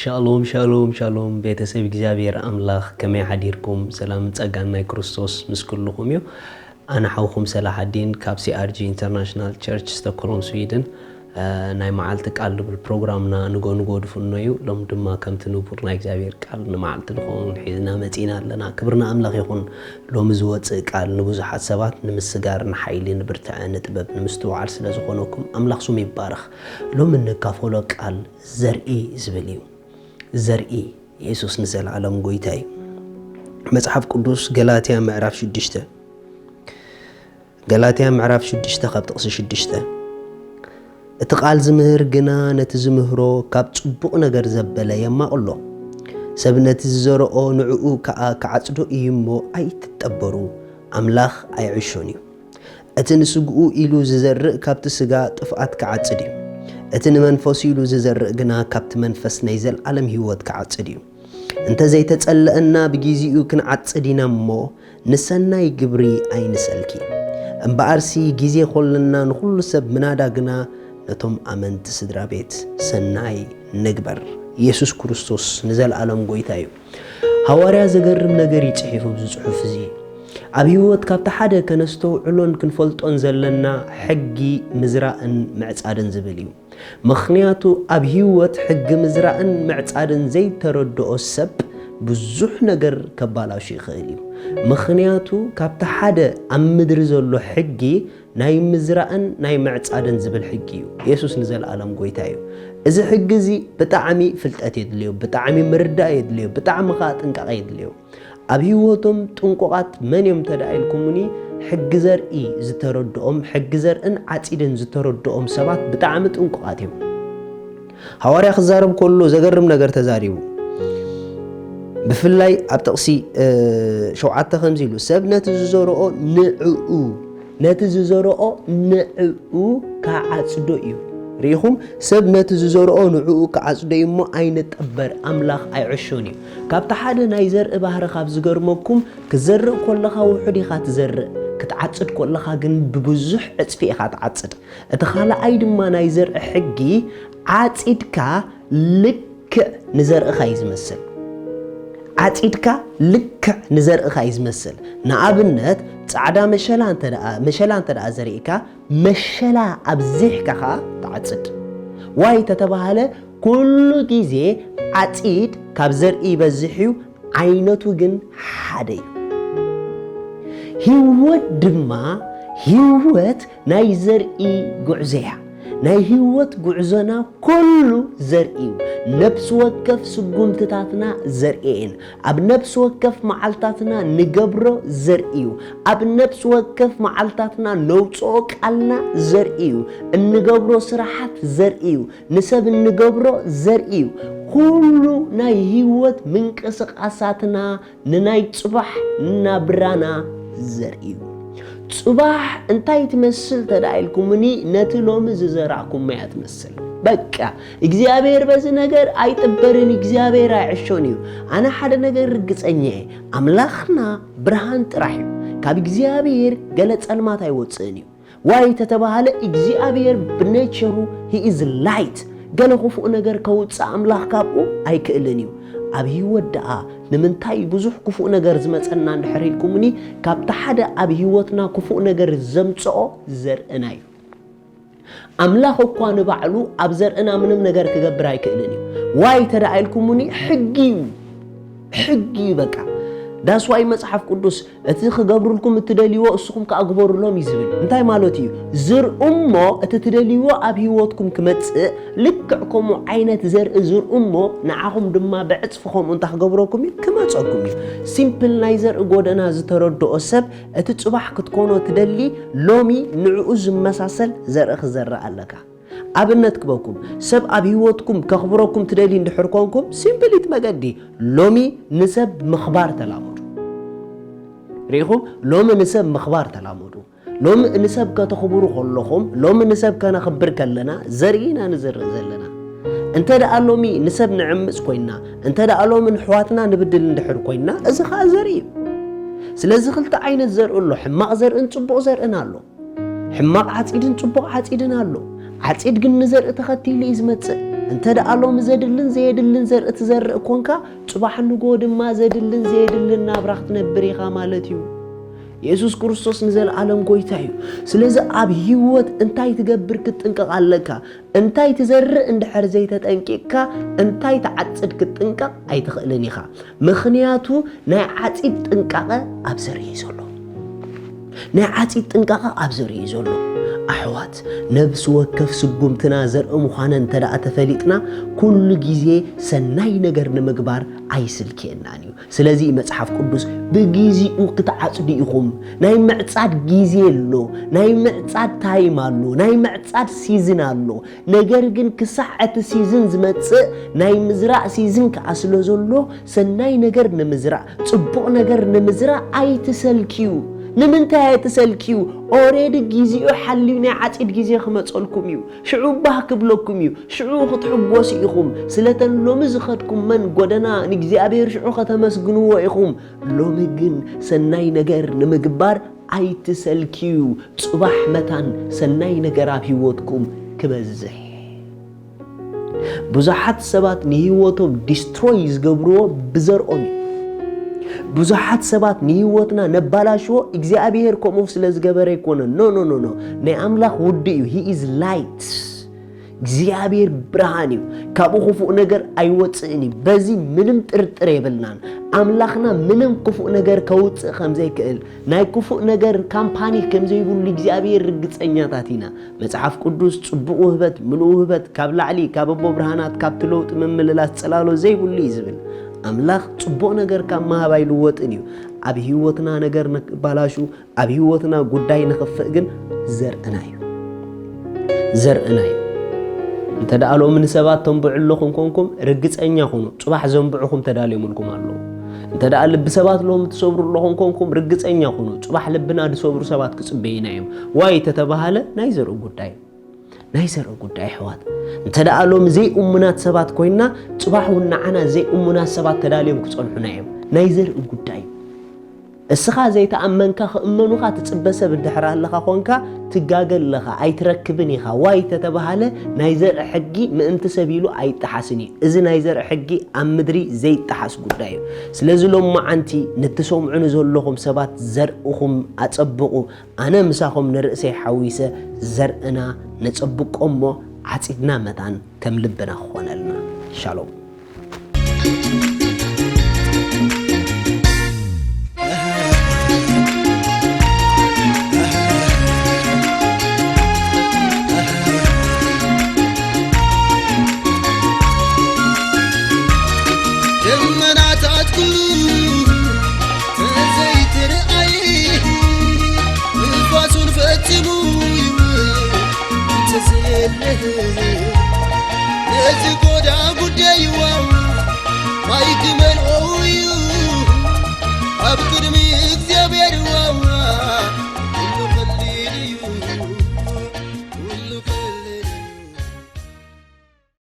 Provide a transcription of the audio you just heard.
ሻሎም ሻሎም ሻሎም ቤተሰብ እግዚአብሔር አምላኽ ከመይ ሓዲርኩም ሰላም ጸጋን ናይ ክርስቶስ ምስ ኩልኩም እዩ አና ሓውኩም ሰላሐዲን ካብ ሲአርጂ ኢንተርናሽናል ቸርች ስቶክሆልም ስዊድን ናይ መዓልቲ ቃል ልብል ፕሮግራምና ንጎንጎ ድፍኖ እዩ ሎም ድማ ከምቲ ንቡር ናይ እግዚአብሔር ቃል ንመዓልቲ ንኾን ሒዝና መጺና ኣለና ክብርና አምላኽ ይኹን ሎም ዝወፅእ ቃል ንብዙሓት ሰባት ንምስጋር ንሓይሊ ንብርትዐ ንጥበብ ንምስትውዓል ስለ ዝኾነኩም አምላኽ ስሙ ይባረኽ ሎም እንካፈሎ ቃል ዘርኢ ዝብል እዩ ዘርኢ ኢየሱስ ንዘላለም ጎይታ እዩ መጽሐፍ ቅዱስ ገላትያ ምዕራፍ 6 ገላትያ ምዕራፍ 6 ካብ ጥቕሲ 6 እቲ ቃል ዝምህር ግና ነቲ ዝምህሮ ካብ ጽቡቕ ነገር ዘበለ የማቕሎ ሰብ ነቲ ዝዘርኦ ንዕኡ ከዓ ክዓጽዶ እዩ እሞ ኣይትጠበሩ ኣምላኽ ኣይዕሾን እዩ እቲ ንስግኡ ኢሉ ዝዘርእ ካብቲ ስጋ ጥፍኣት ክዓጽድ እዩ እቲ ንመንፈስ ኢሉ ዝዘርእ ግና ካብቲ መንፈስ ናይ ዘለዓለም ህይወት ክዓጽድ እዩ እንተዘይተጸለአና ብግዚኡ ክንዓጽድ ኢና እሞ ንሰናይ ግብሪ ኣይንሰልኪ እምበኣርሲ ግዜ ኾለና ንኹሉ ሰብ ምናዳ ግና ነቶም ኣመንቲ ስድራ ቤት ሰናይ ንግበር ኢየሱስ ክርስቶስ ንዘለዓለም ጎይታ እዩ ሐዋርያ ዘገርም ነገር ይጽሒፉ ብጽሑፍ እዚ ኣብ ህይወት ካብቲ ሓደ ከነስተውዕሎን ክንፈልጦን ዘለና ሕጊ ምዝራእን ምዕጻድን ዝብል እዩ ምኽንያቱ ኣብ ህይወት ሕጊ ምዝራእን ምዕጻድን ዘይተረድኦ ሰብ ብዙሕ ነገር ከባላሽ ይኽእል እዩ ምኽንያቱ ካብቲ ሓደ ኣብ ምድሪ ዘሎ ሕጊ ናይ ምዝራእን ናይ ምዕጻድን ዝብል ሕጊ እዩ ኢየሱስ ንዘለዓለም ጎይታ እዩ እዚ ሕጊ እዚ ብጣዕሚ ፍልጠት የድልዮ ብጣዕሚ ምርዳእ የድልዮ ብጣዕሚ ኸ ጥንቃቐ የድልዮ ኣብ ህይወቶም ጥንቁቓት መን እዮም ተዳኢልኩምኒ ሕጊ ዘርኢ ዝተረድኦም ሕጊ ዘርእን ዓጺድን ዝተረድኦም ሰባት ብጣዕሚ ጥንቁቓት እዮም ሐዋርያ ክዛረብ ከሎ ዘገርም ነገር ተዛሪቡ ብፍላይ ኣብ ጥቕሲ 7 ከምዚ ኢሉ ሰብ ነቲ ዝዘርኦ ንዕኡ ክዓጽዶ እዩ ሪኹም ሰብ ነቲ ዝዘርኦ ንዕኡ ክዓጽዶ እዩ እሞ ኣይንጠበር ኣምላኽ ኣይዕሾን እዩ ካብቲ ሓደ ናይ ዘርኢ ባህሪ ካብ ዝገርመኩም ክዘርእ ከለኻ ውሑድ ኢኻ ትዘርእ ክትዓጽድ ከለኻ ግን ብብዙሕ ዕጽፊ ኢኻ ትዓጽድ እቲ ካልኣይ ድማ ናይ ዘርኢ ሕጊ ዓጺድካ ልክዕ ንዘርእኻ እዩ ዝመስል ዓጺድካ ልክዕ ንዘርእኻ እዩ ዝመስል ንኣብነት ጻዕዳ መሸላ እንተደኣ ዘርእካ መሸላ ኣብዚሕካ ተዓጽድ ዋይ ተተባሃለ ኩሉ ግዜ ዓጺድ ካብ ዘርኢ ይበዝሕ እዩ ዓይነቱ ግን ሓደ እዩ ህይወት ድማ ህይወት ናይ ዘርኢ ጉዕዞ እያ ናይ ህይወት ጉዕዞና ኩሉ ዘርኢ እዩ ነፍስ ወከፍ ስጉምትታትና ዘርኤን ኣብ ነፍስ ወከፍ መዓልታትና ንገብሮ ዘርኢ እዩ ኣብ ነፍስ ወከፍ መዓልታትና ነውፅኦ ቃልና ዘርኢ እዩ እንገብሮ ስራሓት ዘርኢ እዩ ንሰብ እንገብሮ ዘርኢ እዩ ኩሉ ናይ ህይወት ምንቅስቃሳትና ንናይ ጽባሕ ናብራና ዘርኢ እዩ ጽባሕ እንታይ ትመስል ተዳኢልኩምኒ ነቲ ሎሚ ዝዘራዕኩም ማያ ትመስል በቃ እግዚአብሔር በዚ ነገር ኣይጥበርን እግዚአብሔር ኣይዕሾን እዩ ኣነ ሓደ ነገር ርግጸኛ ኣምላኽና ብርሃን ጥራሕ እዩ ካብ እግዚአብሔር ገለ ጸልማት ኣይወፅእን እዩ ዋይ ተተባሃለ እግዚአብሔር ብኔቸሩ he is light ገለ ክፉእ ነገር ከውፅእ ኣምላኽ ካብኡ ኣይክእልን እዩ ኣብ ህይወት ደኣ ንምንታይ ብዙሕ ክፉእ ነገር ዝመጸና እንድሕር ኢልኩምኒ ካብቲ ሓደ ኣብ ህይወትና ክፉእ ነገር ዘምጽኦ ዘርእና እዩ ኣምላኽ እኳ ንባዕሉ ኣብ ዘርእና ምንም ነገር ክገብር ኣይክእልን እዩ ዋይ ተዳኢልኩምኒ ሕጊ በቃ داس واي مصحف قدوس اتي خغبرلكم تدليو اسكم كاغبرلهم يزبل انتي مالوتي زر امو اتتدليو اب هيوتكم كمص لكعكم عينت زر زر امو نعاهم دما بعصفكم انت خغبركم كمصكم سيمبل نايزر غودنا زتردو سب اتي صباح كتكونو تدلي لومي نعوز مساسل زرخ زر عليك أبنت كبكم سب أبيوتكم كخبركم تدلي ندحركمكم سيمبليت مجدي لومي نسب مخبار تلامدو ريخو لوم نسب مخبار تلامدو لوم نسب كتخبرو خلهم لوم نسب كان خبر كلنا زرينا نزر زلنا انت دا لومي نسب نعمص كوينا انت دا لوم من حواتنا نبدل ندحر كوينا اذا خا زري سلازي خلت عين الزرق له حماق زرق نصبق زرقنا له حماق عصيدن صبق عصيدن له عصيد ግን ንዘር ተኸቲሉ ይዝመጽእ እንተ ደአሎም ዘድልን ዘየድልን ዘር ተዘርእ ኮንካ ጽባሕ ንጎ ድማ ዘድልን ዘየድልን ናብራኽት ነብር ኢኻ ማለት እዩ ኢየሱስ ክርስቶስ ንዘለዓለም ጎይታ እዩ ስለዚ ኣብ ህይወት እንታይ ትገብር ክትጥንቀቕ ኣለካ እንታይ ትዘርእ እንድሕር ዘይተጠንቂቕካ እንታይ ተዓጽድ ክትጥንቀቕ ኣይትኽእልን ኢኻ ምኽንያቱ ናይ ዓጽድ ጥንቃቐ ኣብ ዘርኢ ዘሎ ናይ ዓጽድ ጥንቃቐ ኣብ ዘርኢ ዘሎ أحوات نفس وكف سجومتنا زرق مخانا ترى أتفلتنا كل جزء سناي نجر نمجبار عيسل كأنانيو سلازي مصحف قدوس بجزء وقطع صديقهم ناي معصاد جزء له ناي معصاد تايم له ناي معصاد سيزن له نجر جن كساعة سيزن زمت ناي مزرع سيزن كأصله زلو سناي نجر نمزرع صبق نجر نمزرع أي تسلكيو نمنتهي تسلكيو أوريد جيزيو حلينا عتيد جيزي خمتصلكم يو شعو بحكبلكم يو شعو خطحبوس إخوم سلتن لومز خدكم من قدنا نجزي أبير شعو ختمسجنوا إخوم لومجن سناي نجر نمجبار أي تسلكيو صباح متان سناي نجر بهوتكم كبزح بزحات سبات نهيوتهم destroys قبرو بزر أمي بزحات سبات نيوتنا نبالاشو إجزابير كوموف سلز جبري كونه no ني أملاك وديو he is light إجزابير برهانيو كابو خفو نجر أيوت إني بزي منم ترتريبلنان أملاكنا منم كفو نجر كوت خمزة كل ناي كفو نجر كامباني كمزة يقول إجزابير رجت أنياتاتينا متعرف قدوس تبوه بت منوه بت كابل علي كابو برهانات كابتلوت من مللات سلالو زي يقول لي زبل أملاك صبوا نجار كم ما بايلوت إنيو أبي هوتنا نجار بالاشو أبي هوتنا قداي نخفقن زر أنايو أنت دعالو من سبات تنبع لكم كونكم رجت أنيا خونو صباح زنبعكم تدالي منكم الله أنت دعال بسبات لهم تصبر لكم كونكم رجت أنيا خونو صباح لبنا تصبر سبات كسبينايم واي تتبهله نايزر قداي نايزر قداي حوات انت دعالهم زي أمنات سبات كوينا صباحونا عنا زي أمنات سبات تداليهم كتصلحناهم نايزر قداي السخا زي تأمنك أمنوها تتبس بالدحرة لخا خونكا تجاجل لخا أي تركبني خا واي تتبهله نايزر حقي ما أنت سبيله أي تحسني إذا نايزر حقي أمدري زي تحس قداي سلازلهم ما أنتي نتسوم عنزول لهم سبات زرقهم أتطبقوا أنا مساهم نرأسي حويسة زرقنا نتطبق أمه عتيدنا متان كم لبنا خونا لنا شالوم